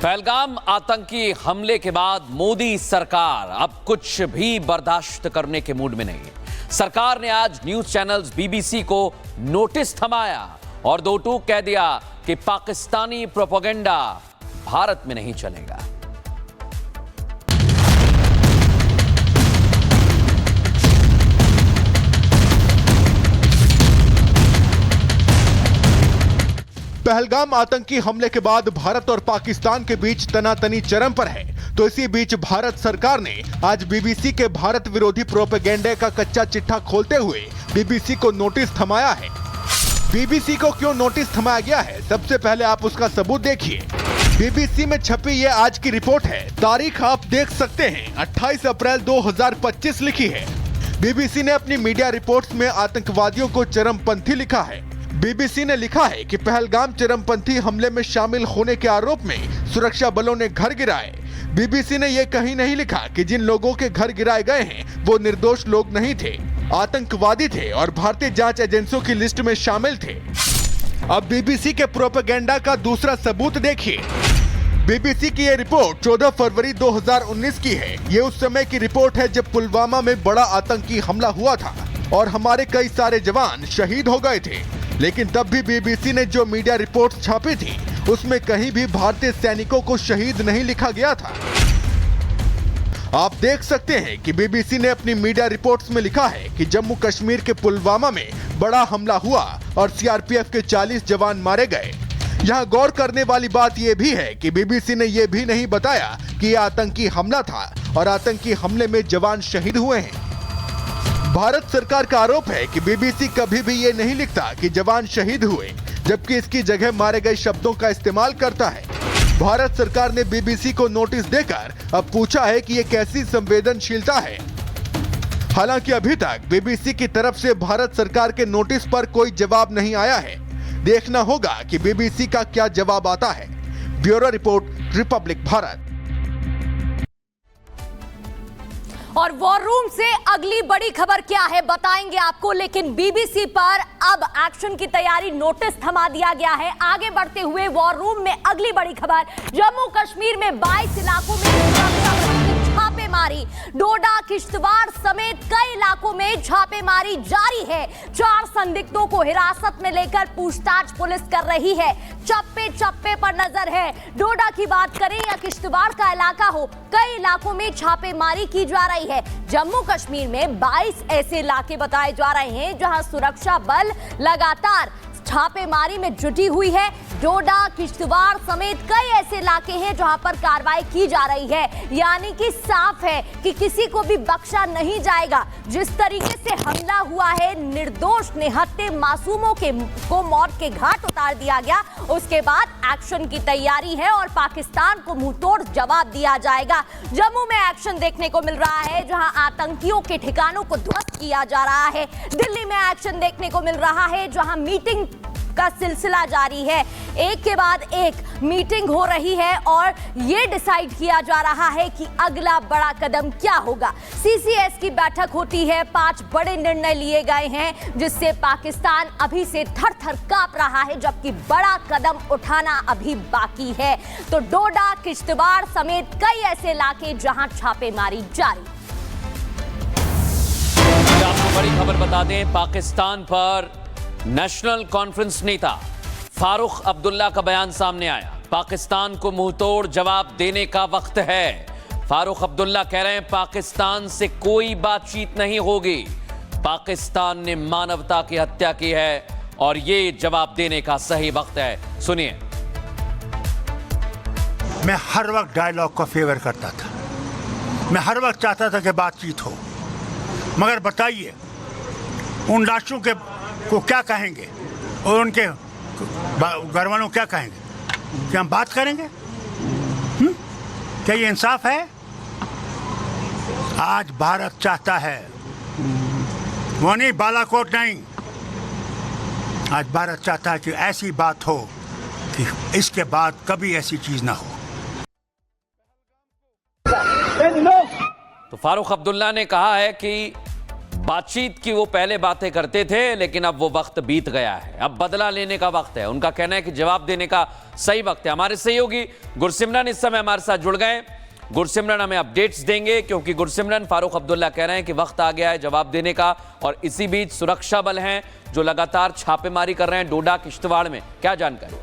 पहलगाम आतंकी हमले के बाद मोदी सरकार अब कुछ भी बर्दाश्त करने के मूड में नहीं है। सरकार ने आज न्यूज चैनल्स बीबीसी को नोटिस थमाया और दो टूक कह दिया कि पाकिस्तानी प्रोपेगेंडा भारत में नहीं चलेगा। पहलगाम आतंकी हमले के बाद भारत और पाकिस्तान के बीच तनातनी चरम पर है। तो इसी बीच भारत सरकार ने आज बीबीसी के भारत विरोधी प्रोपेगेंडे का कच्चा चिट्ठा खोलते हुए बीबीसी को नोटिस थमाया है। बीबीसी को क्यों नोटिस थमाया गया है, सबसे पहले आप उसका सबूत देखिए। बीबीसी में छपी ये आज की रिपोर्ट है। तारीख आप देख सकते हैं, 28 अप्रैल 2025 लिखी है। बीबीसी ने अपनी मीडिया रिपोर्ट्स में आतंकवादियों को चरमपंथी लिखा है। बीबीसी ने लिखा है कि पहलगाम चरमपंथी हमले में शामिल होने के आरोप में सुरक्षा बलों ने घर गिराए। बीबीसी ने यह कहीं नहीं लिखा कि जिन लोगों के घर गिराए गए हैं वो निर्दोष लोग नहीं थे, आतंकवादी थे और भारतीय जांच एजेंसियों की लिस्ट में शामिल थे। अब बीबीसी के प्रोपेगेंडा का दूसरा सबूत देखिए। बीबीसी की यह रिपोर्ट 14 फरवरी 2019 की है। ये उस समय की रिपोर्ट है जब पुलवामा में बड़ा आतंकी हमला हुआ था और हमारे कई सारे जवान शहीद हो गए थे। लेकिन तब भी बीबीसी ने जो मीडिया रिपोर्ट्स छापी थी उसमें कहीं भी भारतीय सैनिकों को शहीद नहीं लिखा गया था। आप देख सकते हैं कि बीबीसी ने अपनी मीडिया रिपोर्ट्स में लिखा है कि जम्मू कश्मीर के पुलवामा में बड़ा हमला हुआ और सीआरपीएफ के 40 जवान मारे गए। यहाँ गौर करने वाली बात यह भी है कि बीबीसी ने यह भी नहीं बताया कि यह आतंकी हमला था और आतंकी हमले में जवान शहीद हुए हैं। भारत सरकार का आरोप है कि बीबीसी कभी भी ये नहीं लिखता कि जवान शहीद हुए, जबकि इसकी जगह मारे गए शब्दों का इस्तेमाल करता है। भारत सरकार ने बीबीसी को नोटिस देकर अब पूछा है कि ये कैसी संवेदनशीलता है। हालांकि अभी तक बीबीसी की तरफ से भारत सरकार के नोटिस पर कोई जवाब नहीं आया है। देखना होगा कि बीबीसी का क्या जवाब आता है। Bureau report, Republic Bharat. और वॉर रूम से अगली बड़ी खबर क्या है बताएंगे आपको, लेकिन बीबीसी पर अब एक्शन की तैयारी, नोटिस थमा दिया गया है। आगे बढ़ते हुए वॉर रूम में अगली बड़ी खबर, जम्मू कश्मीर में 22 इलाकों में छापेमारी, डोडा किश्तवाड़ समेत कई इलाकों में छापेमारी जारी है। 4 संदिग्धों को हिरासत में लेकर पूछताछ पुलिस कर रही है। चप्पे चप्पे पर नजर है। डोडा की बात करें या किश्तवाड़ का इलाका हो, कई इलाकों में छापेमारी की जा रही है। जम्मू कश्मीर में 22 ऐसे इलाके बताए जा रहे हैं जहां सुरक्षा बल लगातार छापेमारी में जुटी हुई है। डोडा किश्तवाड़ समेत कई ऐसे इलाके हैं जहां पर कार्रवाई की जा रही है। यानी कि साफ है कि किसी को भी बख्शा नहीं जाएगा। जिस तरीके से हमला हुआ है, निर्दोष निहत्थे मासूमों को मौत के घाट उतार दिया गया, उसके बाद एक्शन की तैयारी है और पाकिस्तान को मुंहतोड़ जवाब दिया जाएगा। जम्मू में एक्शन देखने को मिल रहा है जहां आतंकियों के ठिकानों को ध्वस्त किया जा रहा है। दिल्ली में एक्शन देखने को मिल रहा है जहां मीटिंग का सिलसिला जारी है। एक के बाद एक मीटिंग हो रही है और यह डिसाइड किया जा रहा है कि अगला बड़ा कदम क्या होगा। सीसीएस की बैठक होती है, 5 बड़े निर्णय लिए गए हैं जिससे पाकिस्तान अभी से थर-थर कांप रहा है, जबकि बड़ा कदम उठाना अभी बाकी है। तो डोडा किश्तवाड़ समेत कई ऐसे इलाके जहां छापेमारी जारी। आपको बड़ी खबर बता दें, पाकिस्तान पर नेशनल कॉन्फ्रेंस नेता फारूक अब्दुल्ला का बयान सामने आया। पाकिस्तान को मुंहतोड़ जवाब देने का वक्त है। फारूक अब्दुल्ला कह रहे हैं पाकिस्तान से कोई बातचीत नहीं होगी। पाकिस्तान ने मानवता की हत्या की है और ये जवाब देने का सही वक्त है। सुनिए। मैं हर वक्त डायलॉग का फेवर करता था। मैं हर वक्त चाहता था कि बातचीत हो, मगर बताइए उन लाशों को क्या कहेंगे और उनके घर वालों क्या कहेंगे? क्या हम बात करेंगे? क्या ये इंसाफ है? आज भारत चाहता है, वो नहीं, बालाकोट नहीं, आज भारत चाहता है कि ऐसी बात हो कि इसके बाद कभी ऐसी चीज ना हो। तो फारूक अब्दुल्ला ने कहा है कि बातचीत की वो पहले बातें करते थे, लेकिन अब वो वक्त बीत गया है। अब बदला लेने का वक्त है। उनका कहना है कि जवाब देने का सही वक्त है। हमारे सहयोगी गुरसिमरन इस समय हमारे साथ जुड़ गए। गुरसिमरन हमें अपडेट्स देंगे, क्योंकि गुरसिमरन फारूक अब्दुल्ला कह रहे हैं कि वक्त आ गया है जवाब देने का। और इसी बीच सुरक्षा बल हैं जो लगातार छापेमारी कर रहे हैं डोडा किश्तवाड़ में। क्या जानकारी?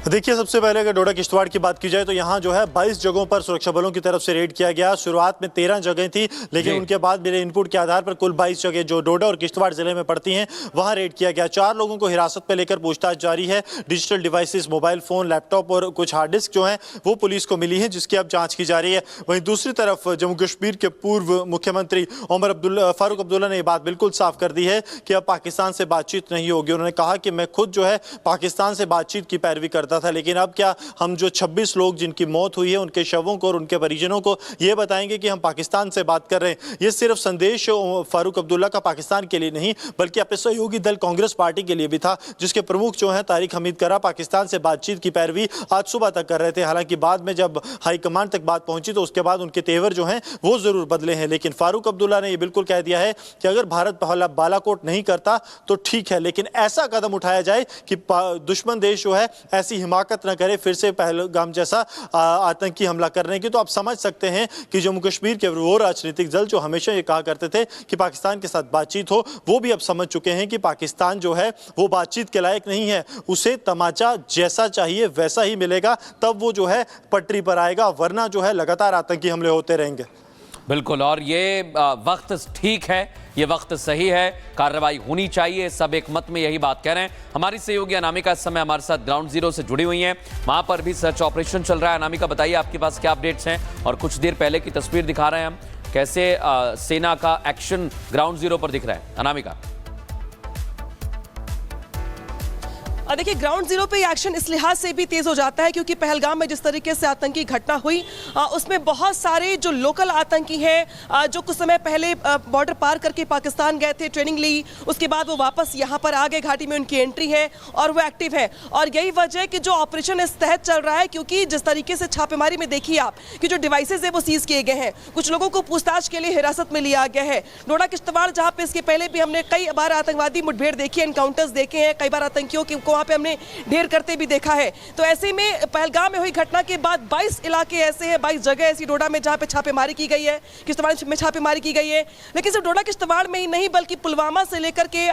देखिए, सबसे पहले अगर डोडा किश्तवाड़ की बात की जाए तो यहाँ जो है 22 जगहों पर सुरक्षा बलों की तरफ से रेड किया गया। शुरुआत में 13 जगह थी, लेकिन उनके बाद मेरे इनपुट के आधार पर कुल 22 जगह जो डोडा और किश्तवाड़ जिले में पड़ती हैं वहाँ रेड किया गया। 4 लोगों को हिरासत में लेकर पूछताछ जारी है। Digital devices, mobile phone, laptop और कुछ हार्ड डिस्क जो हैं वो पुलिस को मिली है, जिसकी अब जाँच की जा रही है। वहीं दूसरी तरफ जम्मू कश्मीर के पूर्व मुख्यमंत्री फारूक अब्दुल्ला ने ये बात बिल्कुल साफ कर दी है कि अब पाकिस्तान से बातचीत नहीं होगी। उन्होंने कहा कि मैं खुद जो है पाकिस्तान से बातचीत की पैरवी करता था, लेकिन अब क्या हम जो 26 लोग जिनकी मौत हुई है उनके शवों को और उनके परिजनों को ये बताएंगे कि हम पाकिस्तान से बात कर रहे हैं। ये सिर्फ संदेश फारूक अब्दुल्ला का पाकिस्तान के लिए नहीं, बल्कि अपने सहयोगी दल कांग्रेस पार्टी के लिए भी था, जिसके प्रमुख जो हैं तारिक हमीद करा पाकिस्तान से बातचीत की पैरवी आज सुबह तक कर रहे थे। हालांकि बाद में जब हाईकमान तक बात पहुंची तो उसके बाद उनके तेवर जो हैं वो जरूर बदले हैं। लेकिन फारूक अब्दुल्ला ने यह बिल्कुल कह दिया है कि अगर भारत बालाकोट नहीं करता तो ठीक है, लेकिन ऐसा कदम उठाया जाए कि दुश्मन देश जो है ऐसी हिमाकत न करे फिर से पहलगाम जैसा आतंकी हमला करने की। तो आप समझ सकते हैं कि जम्मू कश्मीर के वो राजनीतिक दल जो हमेशा ये कहा करते थे कि पाकिस्तान के साथ बातचीत हो, वो भी अब समझ चुके हैं कि पाकिस्तान जो है वो बातचीत के लायक नहीं है। उसे तमाचा जैसा चाहिए वैसा ही मिलेगा, तब वो जो है पटरी पर आएगा, वरना जो है लगातार आतंकी हमले होते रहेंगे। बिल्कुल, और ये वक्त ठीक है, ये वक्त सही है, कार्रवाई होनी चाहिए। सब एक मत में यही बात कह रहे हैं। हमारी सहयोगी अनामिका इस समय हमारे साथ ग्राउंड जीरो से जुड़ी हुई हैं। वहां पर भी सर्च ऑपरेशन चल रहा है। अनामिका, बताइए आपके पास क्या अपडेट्स हैं? और कुछ देर पहले की तस्वीर दिखा रहे हैं हम, कैसे सेना का एक्शन ग्राउंड जीरो पर दिख रहा है। अनामिका, देखिए, ग्राउंड जीरो पे एक्शन इस लिहाज से भी तेज हो जाता है क्योंकि पहलगाम में जिस तरीके से आतंकी घटना हुई उसमें बहुत सारे जो लोकल आतंकी हैं जो कुछ समय पहले बॉर्डर पार करके पाकिस्तान गए थे, ट्रेनिंग ली, उसके बाद वो वापस यहाँ पर आ गए, घाटी में उनकी एंट्री है और वो एक्टिव है। और यही वजह है कि जो ऑपरेशन इस तहत चल रहा है, क्योंकि जिस तरीके से छापेमारी में देखिए आप कि जो डिवाइसेज है वो सीज किए गए हैं, कुछ लोगों को पूछताछ के लिए हिरासत में लिया गया है। डोडा किश्तवाड़ जहाँ पे इसके पहले भी हमने कई बार आतंकवादी मुठभेड़ देखी है, एनकाउंटर्स देखे हैं, कई बार आतंकियों को वहाँ पे हमने ढेर करते भी देखा है। तो ऐसे में पहलगाम में हुई घटना के बाद 22 इलाके ऐसे हैं, 22 जगह ऐसी डोडा में जहाँ पे छापेमारी की गई है, किश्तवाड़ में छापेमारी की गई है। लेकिन सिर्फ डोडा किश्तवाड़ में ही नहीं बल्कि पुलवामा से लेकर के